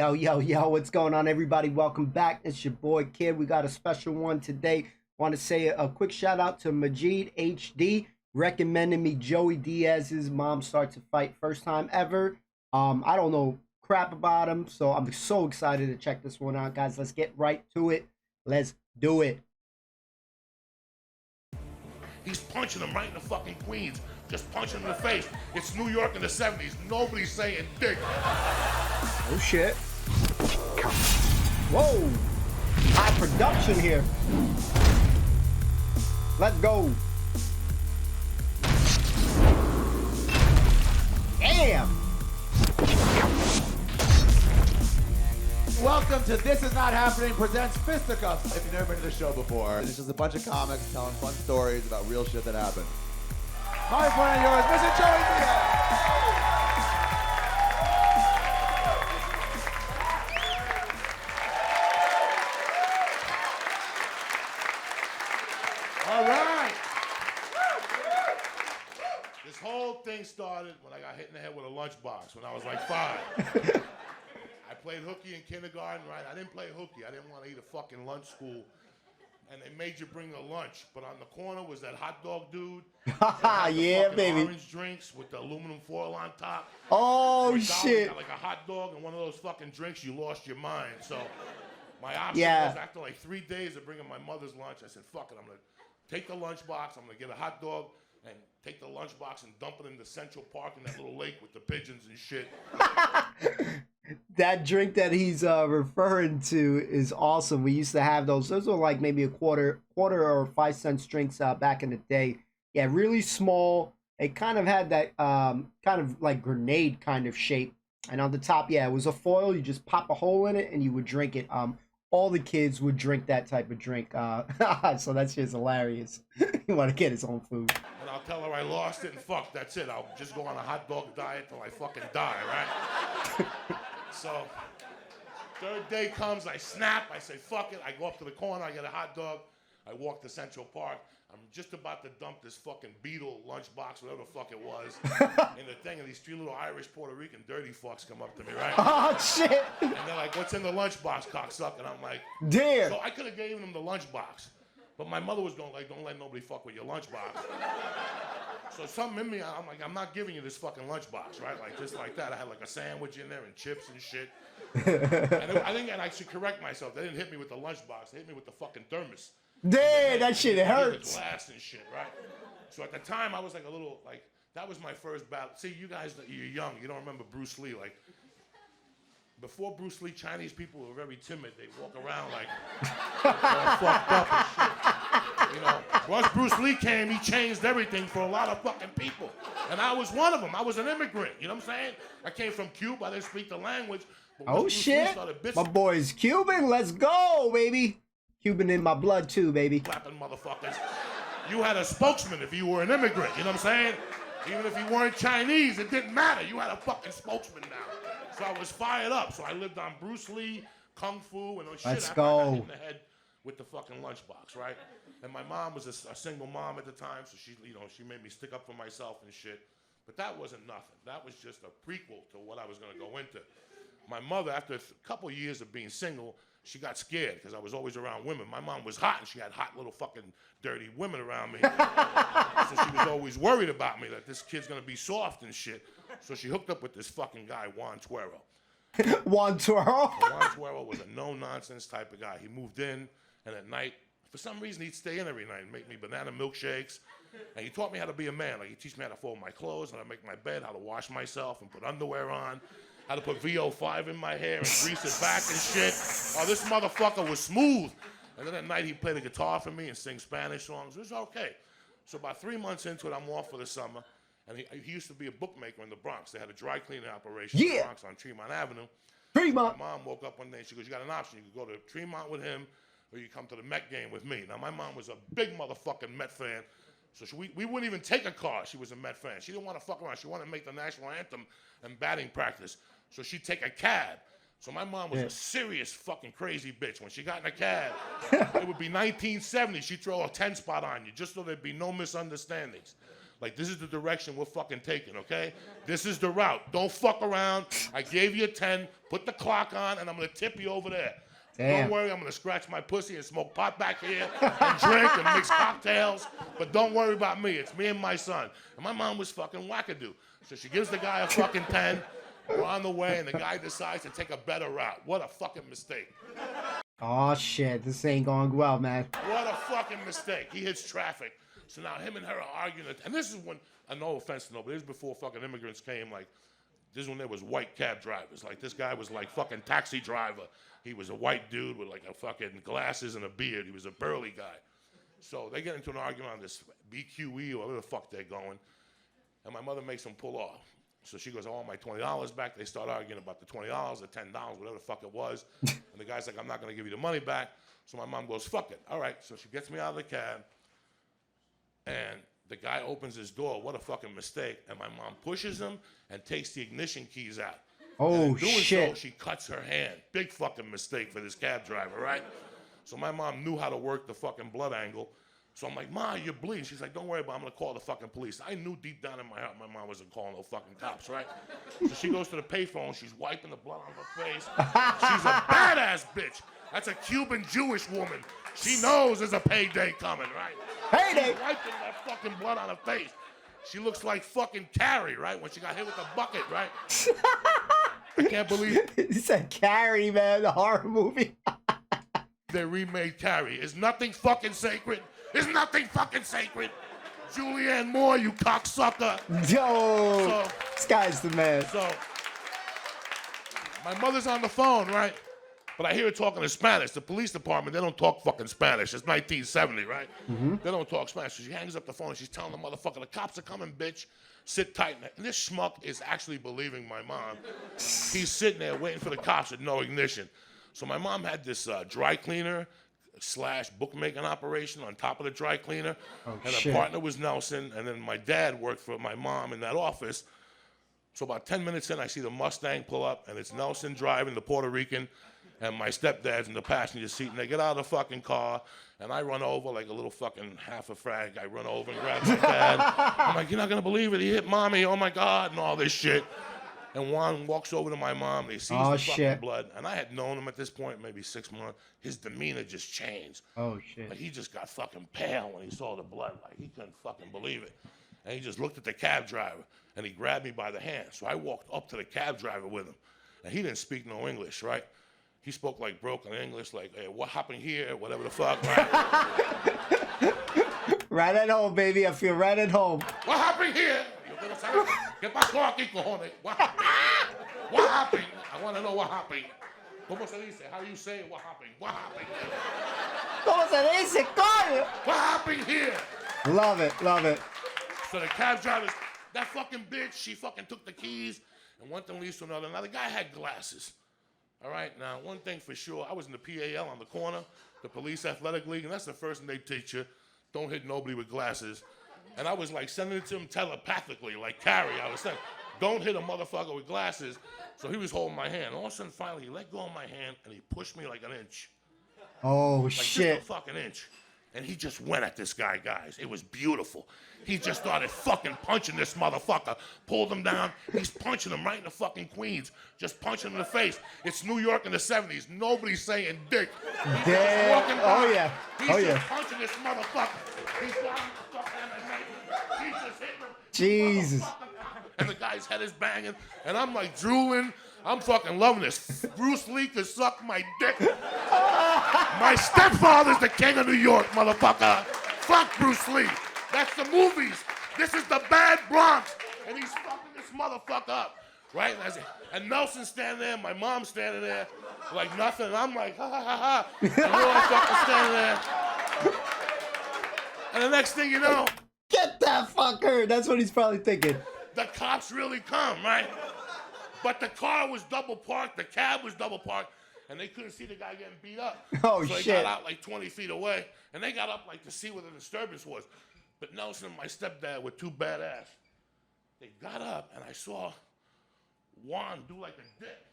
Yo, yo, yo, what's going on, everybody? Welcome back. It's your boy Kid. We got a special one today. Want to say a quick shout out to Majid HD recommending me Joey Diaz's Mom Starts a Fight, first time ever. I don't know crap about him, so I'm so excited to check this one out, guys. Let's get right to it. Let's do it. He's punching him right in the fucking Queens. Just punching him in the face. It's New York in the 70s. Nobody's saying dick. Oh, shit. Whoa. High production here. Let's go. Damn. Welcome to This Is Not Happening presents Fisticuffs. If you've never been to the show before, it's just a bunch of comics telling fun stories about real shit that happened. My friend of yours, Mr. Joey Diaz. All right. This whole thing started when I got hit in the head with a lunchbox when I was like 5. I played hooky in kindergarten, right? I didn't play hooky. I didn't want to eat a fucking lunch school. And they made you bring a lunch. But on the corner was that hot dog dude. Yeah, baby. Orange drinks with the aluminum foil on top. Oh, $4 shit. got like a hot dog and one of those fucking drinks, you lost your mind. So my option was, after like 3 days of bringing my mother's lunch, I said, fuck it, I'm going to take the lunchbox, I'm going to get a hot dog, and take the lunchbox and dump it in the Central Park in that little lake with the pigeons and shit. That drink that he's referring to is awesome. We used to have those. Those were like maybe a quarter or 5 cents drinks back in the day. Yeah, really small. It kind of had that kind of like grenade kind of shape. And on the top, yeah, it was a foil. You just pop a hole in it and you would drink it. All the kids would drink that type of drink. So that's just hilarious. You want to get his own food. And I'll tell her I lost it and fuck, that's it. I'll just go on a hot dog diet till I fucking die, right? So, third day comes, I snap, I say fuck it, I go up to the corner, I get a hot dog, I walk to Central Park, I'm just about to dump this fucking Beetle lunchbox, whatever the fuck it was, in the thing, and these 3 little Irish, Puerto Rican dirty fucks come up to me, right? Oh, shit. And they're like, what's in the lunchbox, cocksucker? And I'm like, damn. So I could have given them the lunchbox, but my mother was going like, don't let nobody fuck with your lunchbox. So something in me, I'm like, I'm not giving you this fucking lunchbox, right? Like, just like that. I had like a sandwich in there and chips and shit. I think I should correct myself. They didn't hit me with the lunchbox. They hit me with the fucking thermos. Damn, that shit hurts. The glass and shit, right? So at the time, I was like a little, like, that was my first battle. See, you guys, you're young. You don't remember Bruce Lee. Like, before Bruce Lee, Chinese people were very timid. They walk around like all fucked up and shit. You know, once Bruce Lee came, he changed everything for a lot of fucking people. And I was one of them. I was an immigrant. You know what I'm saying? I came from Cuba. I didn't speak the language. But oh, shit. My boy's Cuban. Let's go, baby. Cuban in my blood, too, baby. Clapping motherfuckers. You had a spokesman if you were an immigrant. You know what I'm saying? Even if you weren't Chinese, it didn't matter. You had a fucking spokesman now. So I was fired up. So I lived on Bruce Lee, Kung Fu, and shit. Let's after I got go. hit in the head with the fucking lunchbox, right? And my mom was a single mom at the time, so she made me stick up for myself and shit. But that wasn't nothing. That was just a prequel to what I was gonna go into. My mother, after a couple of years of being single, she got scared because I was always around women. My mom was hot and she had hot little fucking dirty women around me. So she was always worried about me, that this kid's gonna be soft and shit. So she hooked up with this fucking guy, Juan Tuero. Juan Tuero? Juan Tuero was a no-nonsense type of guy. He moved in, and at night, for some reason, he'd stay in every night and make me banana milkshakes. And he taught me how to be a man. Like, he teach me how to fold my clothes, how to make my bed, how to wash myself and put underwear on, how to put VO5 in my hair and grease it back and shit. Oh, this motherfucker was smooth. And then at night, he'd play the guitar for me and sing Spanish songs. It was okay. So about 3 months into it, I'm off for the summer. And he used to be a bookmaker in the Bronx. They had a dry cleaning operation in the Bronx on Tremont Avenue. Tremont. My mom woke up one day and she goes, you got an option. You can go to Tremont with him or you come to the Met game with me. Now, my mom was a big motherfucking Met fan. So we wouldn't even take a car. She was a Met fan. She didn't want to fuck around. She wanted to make the national anthem and batting practice. So she'd take a cab. So my mom was a serious fucking crazy bitch. When she got in a cab, it would be 1970. She'd throw a 10 spot on you just so there'd be no misunderstandings. Like, this is the direction we're fucking taking, okay? This is the route. Don't fuck around. I gave you a 10. Put the clock on, and I'm going to tip you over there. Damn. Don't worry, I'm going to scratch my pussy and smoke pot back here and drink and mix cocktails. But don't worry about me. It's me and my son. And my mom was fucking wackadoo. So she gives the guy a fucking 10. We're on the way, and the guy decides to take a better route. What a fucking mistake. Oh, shit. This ain't going well, man. What a fucking mistake. He hits traffic. So now him and her are arguing. And this is when, no offense to nobody, this is before fucking immigrants came. Like, this is when there was white cab drivers. Like, this guy was like fucking taxi driver. He was a white dude with like a fucking glasses and a beard. He was a burly guy. So they get into an argument on this BQE or whatever the fuck they're going. And my mother makes them pull off. So she goes, I want my $20 back. They start arguing about the $20, the $10, whatever the fuck it was. And the guy's like, I'm not going to give you the money back. So my mom goes, fuck it. All right. So she gets me out of the cab. And the guy opens his door. What a fucking mistake. And my mom pushes him and takes the ignition keys out. Oh, doing shit. So, she cuts her hand. Big fucking mistake for this cab driver, right? So my mom knew how to work the fucking blood angle. So I'm like, Ma, you're bleeding. She's like, don't worry about it. I'm going to call the fucking police. I knew deep down in my heart my mom wasn't calling no fucking cops, right? So she goes to the payphone. She's wiping the blood on her face. She's a badass bitch. That's a Cuban Jewish woman. She knows there's a payday coming, right? Payday? She's wiping that fucking blood on her face. She looks like fucking Carrie, right? When she got hit with the bucket, right? I can't believe He said Carrie, man, the horror movie. they remade Carrie. Is nothing fucking sacred? Is nothing fucking sacred? Julianne Moore, you cocksucker. Yo, this guy's the man. So, my mother's on the phone, right? But I hear her talking in Spanish. The police department, they don't talk fucking Spanish. It's 1970, right? Mm-hmm. They don't talk Spanish. So she hangs up the phone and she's telling the motherfucker, the cops are coming, bitch. Sit tight. And this schmuck is actually believing my mom. He's sitting there waiting for the cops with no ignition. So my mom had this dry cleaner / bookmaking operation on top of the dry cleaner. Oh, and shit. her partner was Nelson. And then my dad worked for my mom in that office. So about 10 minutes in, I see the Mustang pull up, and it's Nelson driving, the Puerto Rican, and my stepdad's in the passenger seat, and they get out of the fucking car, and I run over like a little fucking half a frag. I run over and grab my dad. I'm like, you're not going to believe it. He hit mommy. Oh, my God, and all this shit. And Juan walks over to my mom, and he sees the fucking blood. And I had known him at this point, maybe 6 months. His demeanor just changed. Oh, shit. Like, he just got fucking pale when he saw the blood. Like, he couldn't fucking believe it. And he just looked at the cab driver, and he grabbed me by the hand. So I walked up to the cab driver with him. And he didn't speak no English, right? He spoke like broken English, like, hey, what happened here, whatever the fuck, right? Right at home, baby. I feel right at home. What happened here? ¿Qué pasó aquí, cojones? What happened? What happened? I want to know what happened. ¿Cómo se dice? How do you say what happened? What happened here? ¿Cómo se dice, coño? What happened here? Love it, love it. So the cab driver, that fucking bitch, she fucking took the keys and went from lease to another. Now, the guy had glasses. All right, now, one thing for sure, I was in the PAL on the corner, the Police Athletic League, and that's the first thing they teach you. Don't hit nobody with glasses. And I was like sending it to him telepathically, like Carrie. I was saying, don't hit a motherfucker with glasses. So he was holding my hand. All of a sudden, finally, he let go of my hand, and he pushed me like an inch. Oh, Like shit. just a fucking inch. And he just went at this guy, guys. It was beautiful. He just started fucking punching this motherfucker. Pulled him down. He's punching him right in the fucking Queens. Just punching him in the face. It's New York in the 70s. Nobody's saying dick. He's Damn. just walking by. Oh, yeah. He's Oh, just yeah. punching this motherfucker. He's got him the fuck down the neck. He's just hitting him. Jesus. And the guy's head is banging. And I'm like drooling. I'm fucking loving this. Bruce Lee could suck my dick. My stepfather's the king of New York, motherfucker. Fuck Bruce Lee. That's the movies. This is the bad Bronx. And he's fucking this motherfucker up. Right? And Nelson's standing there, my mom's standing there, like nothing. And I'm like, ha ha ha ha. And we're all fucking standing there. And the next thing you know, Get that fucker. That's what he's probably thinking. the cops really come, right? But the car was double parked, the cab was double parked, and they couldn't see the guy getting beat up. Oh, so they shit. got out like 20 feet away, and they got up like to see what the disturbance was. But Nelson and my stepdad were too badass. They got up, and I saw Juan do like a dick.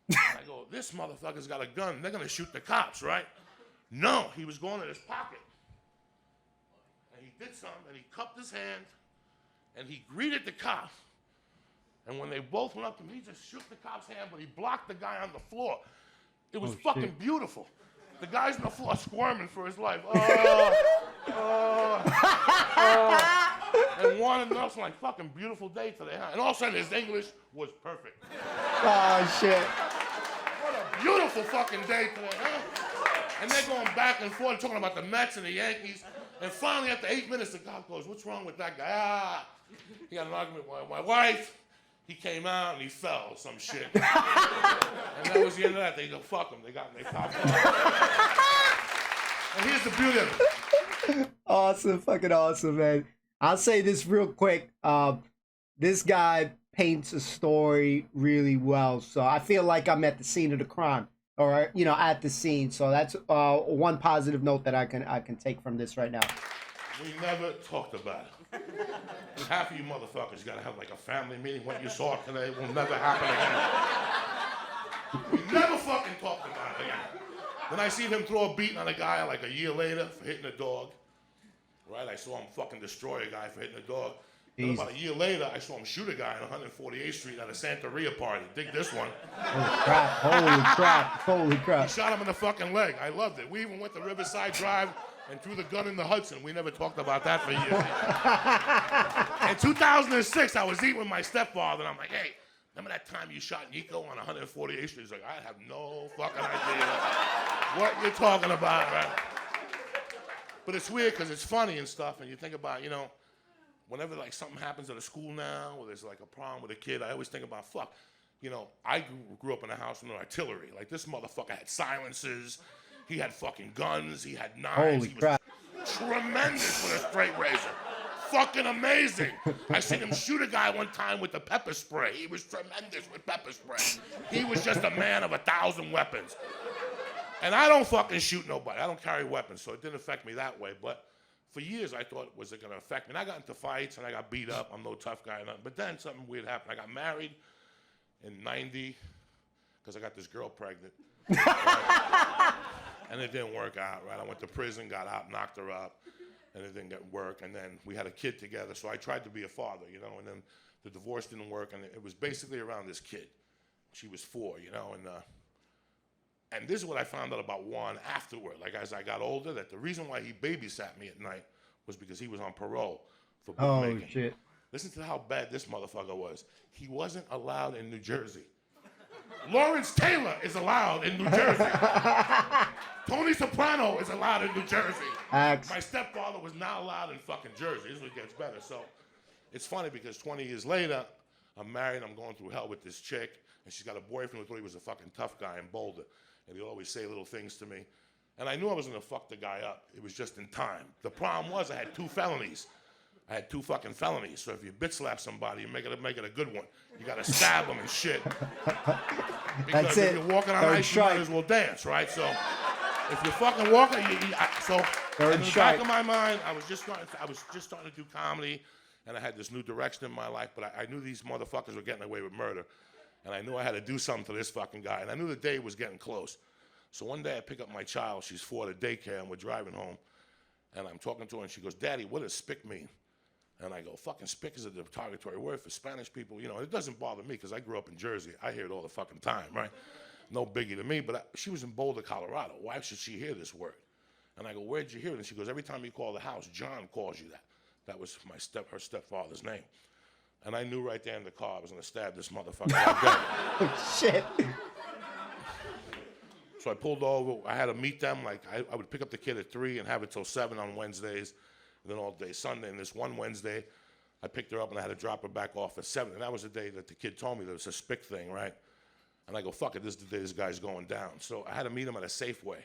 And I go, this motherfucker's got a gun. They're going to shoot the cops, right? No, he was going in his pocket. And he did something, and he cupped his hand, and he greeted the cop. And when they both went up to me, he just shook the cop's hand, but he blocked the guy on the floor. It was fucking beautiful. The guy's on the floor squirming for his life. And wanted else like fucking beautiful day today. And all of a sudden his English was perfect. Oh, shit. What a beautiful fucking day today, huh? And they're going back and forth talking about the Mets and the Yankees. And finally, after 8 minutes, the cop goes, "What's wrong with that guy?" He had an argument with my wife. He came out and he fell, some shit. And that was the end of that. They go, "Fuck him." They got me. And here's the beauty of it. Awesome, fucking awesome, man. I'll say this real quick. This guy paints a story really well. So I feel like I'm at the scene of the crime, or at the scene. So that's one positive note that I can take from this right now. We never talked about it. Half of you motherfuckers gotta have like a family meeting. What you saw today will never happen again. We never fucking talked about it again. Then I see him throw a beating on a guy like a year later for hitting a dog. Right? I saw him fucking destroy a guy for hitting a dog. Then about a year later, I saw him shoot a guy on 148th Street at a Santeria party. Dig this one. Holy crap, holy crap, holy crap. He shot him in the fucking leg. I loved it. We even went to Riverside Drive and threw the gun in the Hudson. We never talked about that for years. In 2006, I was eating with my stepfather, and I'm like, "Hey, remember that time you shot Nico on 148th Street?" He's like, "I have no fucking idea what you're talking about, man." But it's weird because it's funny and stuff, and you think about, whenever like something happens at a school now, or there's like a problem with a kid, I always think about, fuck, I grew up in a house with artillery. Like this motherfucker had silencers, he had fucking guns, he had knives. Holy crap. Was tremendous with a straight razor. Fucking amazing. I seen him shoot a guy one time with the pepper spray. He was tremendous with pepper spray. He was just a man of 1,000 weapons. And I don't fucking shoot nobody. I don't carry weapons, so it didn't affect me that way. But for years, I thought, was it going to affect me? And I got into fights, and I got beat up. I'm no tough guy or nothing. But then something weird happened. I got married in 90 because I got this girl pregnant. Right? And it didn't work out, right? I went to prison, got out, knocked her up, and it didn't work. And then we had a kid together, so I tried to be a father, and then the divorce didn't work, and it was basically around this kid. She was 4, and this is what I found out about Juan afterward. Like as I got older, that the reason why he babysat me at night was because he was on parole for bookmaking. Oh, shit. Listen to how bad this motherfucker was. He wasn't allowed in New Jersey. Lawrence Taylor is allowed in New Jersey. Tony Soprano is allowed in New Jersey. Axe. My stepfather was not allowed in fucking Jersey. This is what gets better. So it's funny because 20 years later, I'm married, I'm going through hell with this chick, and she's got a boyfriend who thought he was a fucking tough guy in Boulder. And he'd always say little things to me. And I knew I was gonna fuck the guy up. It was just in time. The problem was I had 2 felonies. I had 2 fucking felonies. So if you bitch slap somebody, you make it a good one. You gotta stab them and shit. Because if you're walking on ice, you might as well dance, right? So if you're fucking walking, in the back of my mind, I was just starting to do comedy, and I had this new direction in my life. But I knew these motherfuckers were getting away with murder. And I knew I had to do something to this fucking guy. And I knew the day was getting close. So one day I pick up my child. She's 4 to daycare, and we're driving home. And I'm talking to her, and she goes, "Daddy, what does spick mean?" And I go, "Fucking spick is a derogatory word for Spanish people. It doesn't bother me because I grew up in Jersey. I hear it all the fucking time, right? No biggie to me." But she was in Boulder, Colorado. Why should she hear this word? And I go, "Where'd you hear it?" And she goes, "Every time you call the house, John calls you that." That was her stepfather's name. And I knew right there in the car I was going to stab this motherfucker right there. Oh, shit. So I pulled over. I had to meet them. Like I would pick up the kid at 3 and have it till 7 on Wednesdays, and then all day Sunday. And this one Wednesday, I picked her up and I had to drop her back off at 7. And that was the day that the kid told me there was a spick thing, right? And I go, "Fuck it, this is the day this guy's going down." So I had to meet him at a Safeway.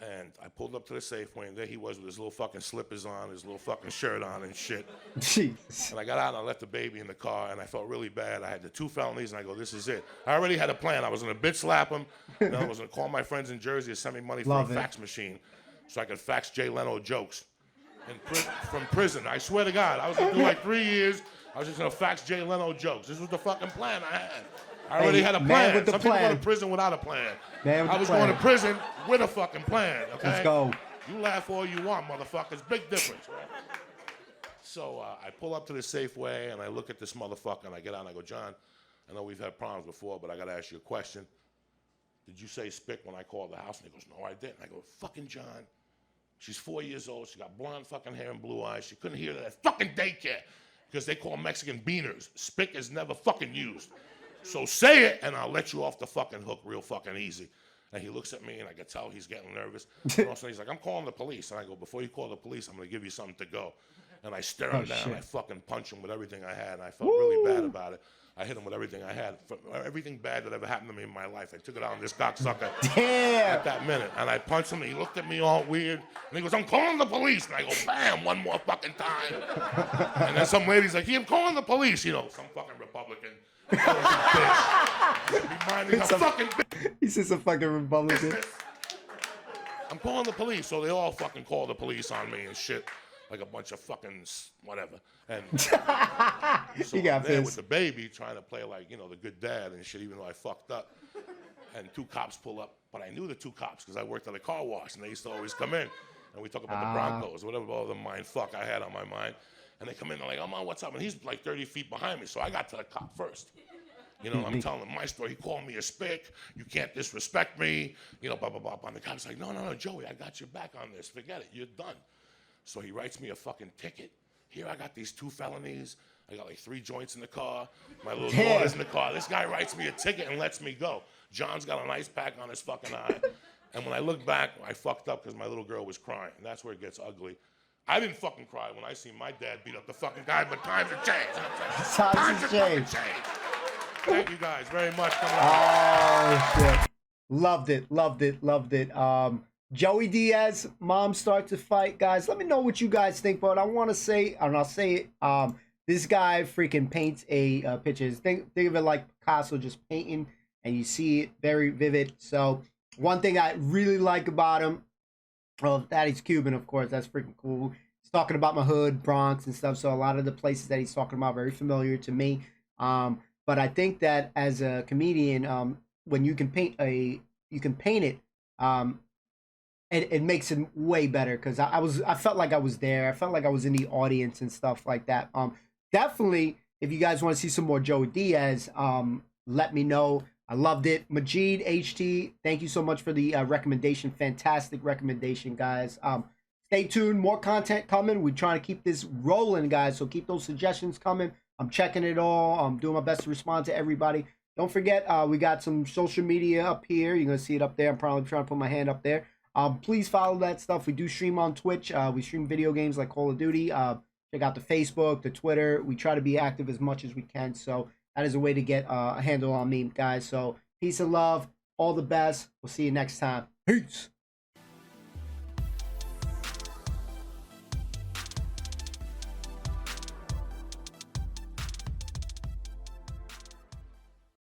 And I pulled up to the Safeway, and there he was with his little fucking slippers on, his little fucking shirt on and shit. Jesus. And I got out and I left the baby in the car, and I felt really bad. I had the 2 felonies, and I go, "This is it." I already had a plan. I was going to bitch slap him, and I was going to call my friends in Jersey to send me money for a fax machine so I could fax Jay Leno jokes from prison. I swear to God, I was going to do like 3 years. I was just going to fax Jay Leno jokes. This was the fucking plan I had. I already had a plan. Some people go to prison without a plan. I was going to prison with a fucking plan, okay? Let's go. You laugh all you want, motherfuckers. Big difference, right? So I pull up to the Safeway, and I look at this motherfucker, and I get out, and I go, John, I know we've had problems before, but I got to ask you a question. Did you say spick when I called the house? And he goes, no, I didn't. I go, fucking John. She's 4 years old. She got blonde fucking hair and blue eyes. She couldn't hear that fucking daycare because they call Mexican beaners. Spick is never fucking used. So say it, and I'll let you off the fucking hook real fucking easy. And he looks at me, and I can tell he's getting nervous. And all of a sudden, he's like, I'm calling the police. And I go, before you call the police, I'm going to give you something to go. And I stare him down. Shit. I fucking punch him with everything I had. And I felt really bad about it. I hit him with everything I had. For everything bad that ever happened to me in my life, I took it out on this cocksucker. Damn. At that minute. And I punched him, and he looked at me all weird. And he goes, I'm calling the police. And I go, bam, one more fucking time. And then some lady's like, I'm calling the police. You know, some fucking Republican. He's just a fucking Republican. I'm calling the police. So they all fucking call the police on me and shit. Like a bunch of fucking whatever. And so I'm there with the baby trying to play like, you know, the good dad and shit, even though I fucked up. And 2 cops pull up. But I knew the 2 cops because I worked at a car wash and they used to always come in. And we talk about the Broncos, whatever all the mind fuck I had on my mind. And they come in, they're like, oh, man, what's up? And he's like 30 feet behind me. So I got to the cop first. You know, I'm telling him my story. He called me a spick. You can't disrespect me. You know, blah, blah, blah. And the cop's like, no, Joey, I got your back on this. Forget it. You're done. So he writes me a fucking ticket. Here I got these 2 felonies. I got like 3 joints in the car. My little daughter's in the car. This guy writes me a ticket and lets me go. John's got an ice pack on his fucking eye. And when I look back, I fucked up because my little girl was crying. And that's where it gets ugly. I didn't fucking cry when I seen my dad beat up the fucking guy, but times have changed. Times have changed. Thank you guys very much. Oh, shit. Loved it. Joey Diaz, mom starts to fight. Guys, let me know what you guys think, but I want to say, and I'll say it, this guy freaking paints a picture. Think of it like Picasso just painting, and you see it very vivid. So one thing I really like about him, well, that he's Cuban, of course. That's freaking cool. He's talking about my hood, Bronx, and stuff. So a lot of the places that he's talking about very familiar to me. But I think that as a comedian, when you can paint it, it makes it way better because I felt like I was there. I felt like I was in the audience and stuff like that. Definitely, if you guys want to see some more Joey Diaz, let me know. I loved it. Majid HT, thank you so much for the recommendation. Fantastic recommendation, guys. Stay tuned. More content coming. We're trying to keep this rolling, guys. So keep those suggestions coming. I'm checking it all. I'm doing my best to respond to everybody. Don't forget, we got some social media up here. You're going to see it up there. I'm probably trying to put my hand up there. Please follow that stuff. We do stream on Twitch. We stream video games like Call of Duty. Check out the Facebook, the Twitter. We try to be active as much as we can. So that is a way to get a handle on me, guys. So peace and love. All the best. We'll see you next time. Peace.